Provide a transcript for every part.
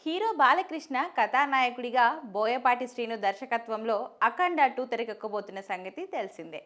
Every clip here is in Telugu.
హీరో బాలకృష్ణ కథానాయకుడిగా బోయపాటి శ్రీను దర్శకత్వంలో అఖండ 2 తెరకెక్కబోతున్న సంగతి తెలిసిందే.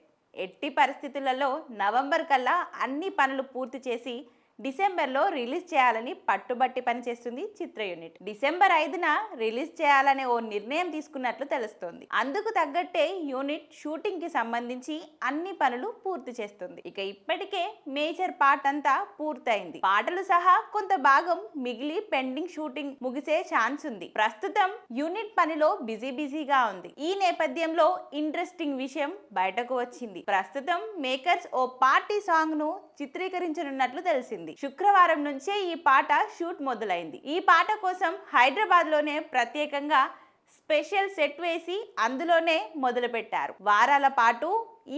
ఎట్టి పరిస్థితులలో నవంబర్ కల్లా అన్ని పనులు పూర్తి చేసి డిసెంబర్లో రిలీజ్ చేయాలని పట్టుబట్టి పనిచేస్తుంది చిత్ర యూనిట్. డిసెంబర్ 5న రిలీజ్ చేయాలనే ఓ నిర్ణయం తీసుకున్నట్లు తెలుస్తోంది. అందుకు తగ్గట్టే యూనిట్ షూటింగ్ కి సంబంధించి అన్ని పనులు పూర్తి చేస్తుంది. ఇక ఇప్పటికే మేజర్ పార్ట్ అంతా పూర్తయింది. పాటలు సహా కొంత భాగం మిగిలి పెండింగ్ షూటింగ్ ముగిసే ఛాన్స్ ఉంది. ప్రస్తుతం యూనిట్ పనిలో బిజీగా ఉంది. ఈ నేపథ్యంలో ఇంట్రెస్టింగ్ విషయం బయటకు వచ్చింది. ప్రస్తుతం మేకర్స్ ఓ పార్టీ సాంగ్ ను చిత్రీకరించనున్నట్లు తెలిసింది. శుక్రవారం నుంచే ఈ పాట షూట్ మొదలైంది. ఈ పాట కోసం హైదరాబాద్ లోనే ప్రత్యేకంగా స్పెషల్ సెట్ వేసి అందులోనే మొదలు పెట్టారు. వారాల పాటు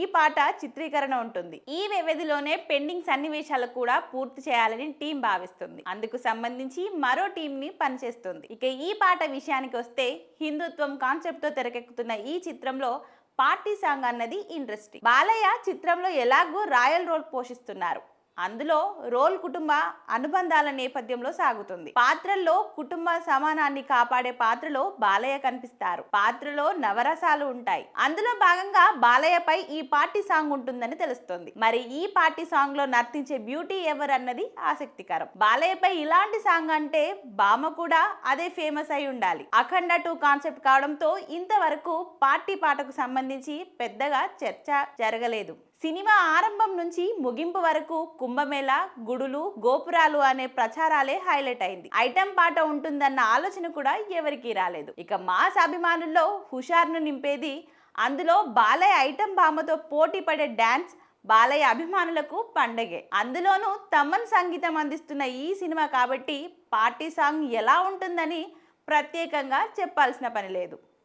ఈ పాట చిత్రీకరణ ఉంటుంది. ఈ వ్యవధిలోనే పెండింగ్ సన్నివేశాలు కూడా పూర్తి చేయాలని టీం భావిస్తుంది. అందుకు సంబంధించి మరో టీం ని పనిచేస్తుంది. ఇక ఈ పాట విషయానికి వస్తే హిందుత్వం కాన్సెప్ట్ తో తెరకెక్కుతున్న ఈ చిత్రంలో పార్టీ సాంగ్ అన్నది ఇంట్రెస్టింగ్. బాలయ్య చిత్రంలో ఎలాగో రాయల్ రోల్ పోషిస్తున్నారు. అందులో రోల్ కుటుంబ అనుబంధాల నేపథ్యంలో సాగుతుంది. పాత్రల్లో కుటుంబ సమానాన్ని కాపాడే పాత్రలో బాలయ్య కనిపిస్తారు. పాత్రలో నవరసాలు ఉంటాయి. అందులో భాగంగా బాలయ్యపై ఈ పార్టీ సాంగ్ ఉంటుందని తెలుస్తోంది. మరి ఈ పార్టీ సాంగ్ లో నర్తించే బ్యూటీ ఎవరు అన్నది ఆసక్తికరం. బాలయ్యపై ఇలాంటి సాంగ్ అంటే బామ కూడా అదే ఫేమస్ అయి ఉండాలి. అఖండ 2 కాన్సెప్ట్ కావడంతో ఇంతవరకు పార్టీ పాటకు సంబంధించి పెద్దగా చర్చ జరగలేదు. సినిమా ఆరంభం నుంచి ముగింపు వరకు కుంభమేళ, గుడులు, గోపురాలు అనే ప్రచారాలే హైలైట్ అయింది. ఐటెం పాట ఉంటుందన్న ఆలోచన కూడా ఎవరికీ రాలేదు. ఇక మాస్ అభిమానుల్లో హుషారును నింపేది అందులో బాలయ్య ఐటెం భామతో పోటీ పడే డాన్స్ బాలయ్య అభిమానులకు పండగే. అందులోనూ తమన్ సంగీతం అందిస్తున్న ఈ సినిమా కాబట్టి పార్టీ సాంగ్ ఎలా ఉంటుందని ప్రత్యేకంగా చెప్పాల్సిన పని లేదు.